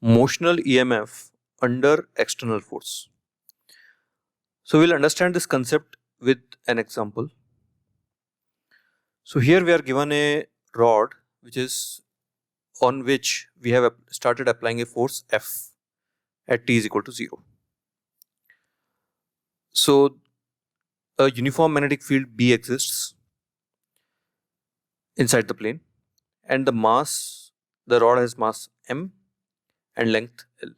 motional EMF under external force. So we'll understand this concept with an example. So here we are given a rod on which we have started applying a force F at t is equal to 0. So a uniform magnetic field B exists inside the plane, and the rod has mass m and length L.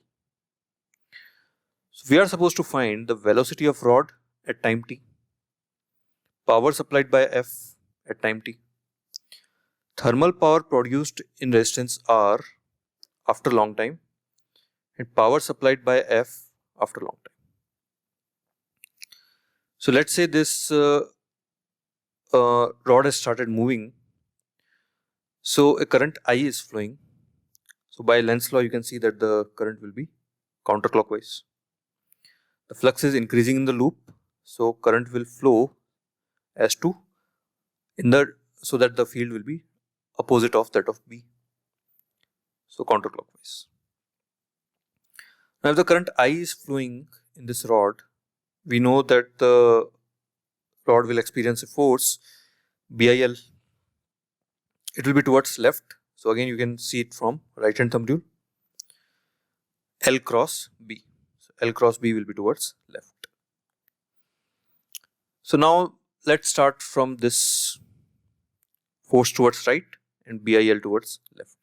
So we are supposed to find the velocity of rod at time t, power supplied by F at time t, thermal power produced in resistance R after long time, and power supplied by F after long time. So let's say this rod has started moving. So a current I is flowing. So by Lenz's law, you can see that the current will be counterclockwise. The flux is increasing in the loop, so current will flow so that the field will be opposite of that of B. So counterclockwise. Now if the current I is flowing in this rod, we know that the rod will experience a force BIL. It will be towards left. So again you can see it from right hand thumb rule. L cross B. So L cross B will be towards left. So now let's start from this force towards right and BIL towards left.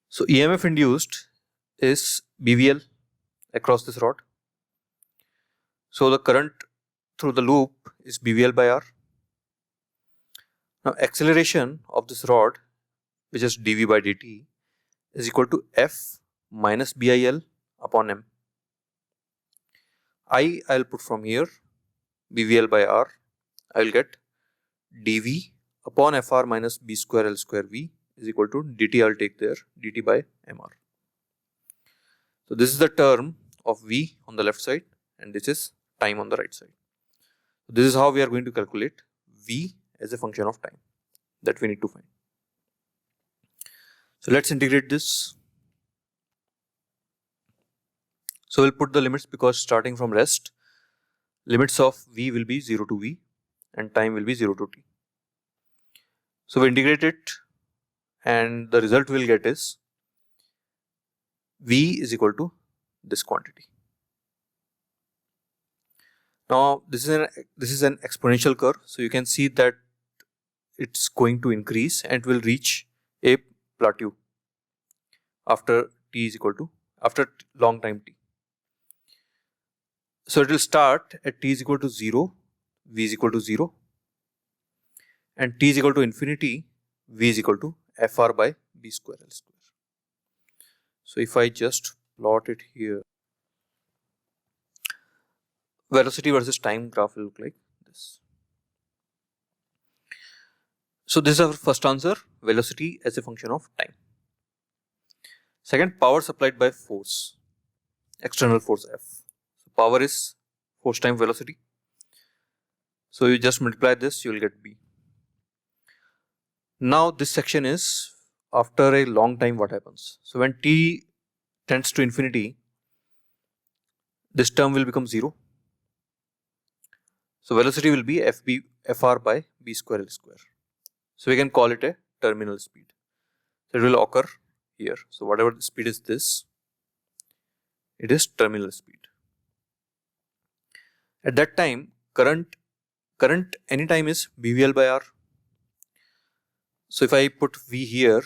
So EMF induced is BVL across this rod. So the current through the loop is BVL by R. Now acceleration of this rod, which is dV by dt, is equal to F minus BIL upon M. I'll put from here, BVL by R, I will get dV upon FR minus B square L square V is equal to dt, I'll take there, dt by MR. So this is the term of V on the left side and this is time on the right side. This is how we are going to calculate V as a function of time that we need to find. So let's integrate this. So we'll put the limits because starting from rest, limits of V will be 0 to V and time will be 0 to t. So we integrate it and the result we'll get is V is equal to this quantity. Now this is an exponential curve, so you can see that it's going to increase and will reach a plateau after long time t. So it will start at t is equal to 0, V is equal to 0, and t is equal to infinity, V is equal to FR by B square L square. So if I just plot it here, velocity versus time graph will look like this. So this is our first answer, velocity as a function of time. Second, power supplied by force, external force F. So power is force times velocity. So you just multiply this, you will get B. Now this section is after a long time what happens. So when t tends to infinity, this term will become 0. So velocity will be Fr by B square L square. So we can call it a terminal speed. So it will occur here. So whatever the speed is this, it is terminal speed. At that time, current anytime is BVL by R. So if I put V here,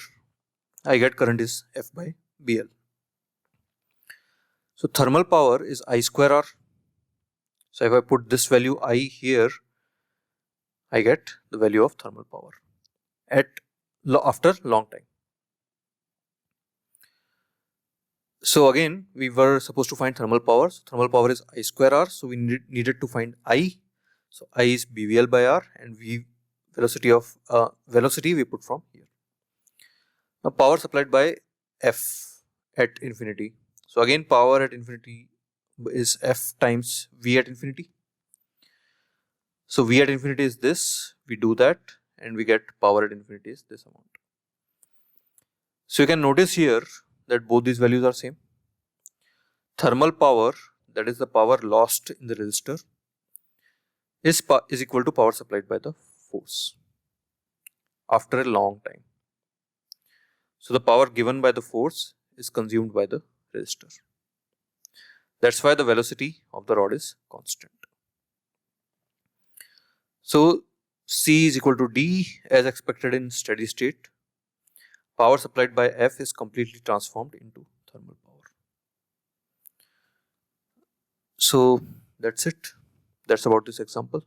I get current is F by BL. So thermal power is I square R. So if I put this value I here, I get the value of thermal power after long time. So again, we were supposed to find thermal power. So thermal power is I square R. So we needed to find I. So I is BVL by R and velocity we put from here. Now power supplied by F at infinity. So again power at infinity is F times V at infinity. So V at infinity is this, we do that and we get power at infinity is this amount. So you can notice here that both these values are same. Thermal power, that is the power lost in the resistor, is equal to power supplied by the force after a long time. So the power given by the force is consumed by the resistor. That's why the velocity of the rod is constant. So C is equal to D as expected in steady state. Power supplied by F is completely transformed into thermal power. So that's it. That's about this example.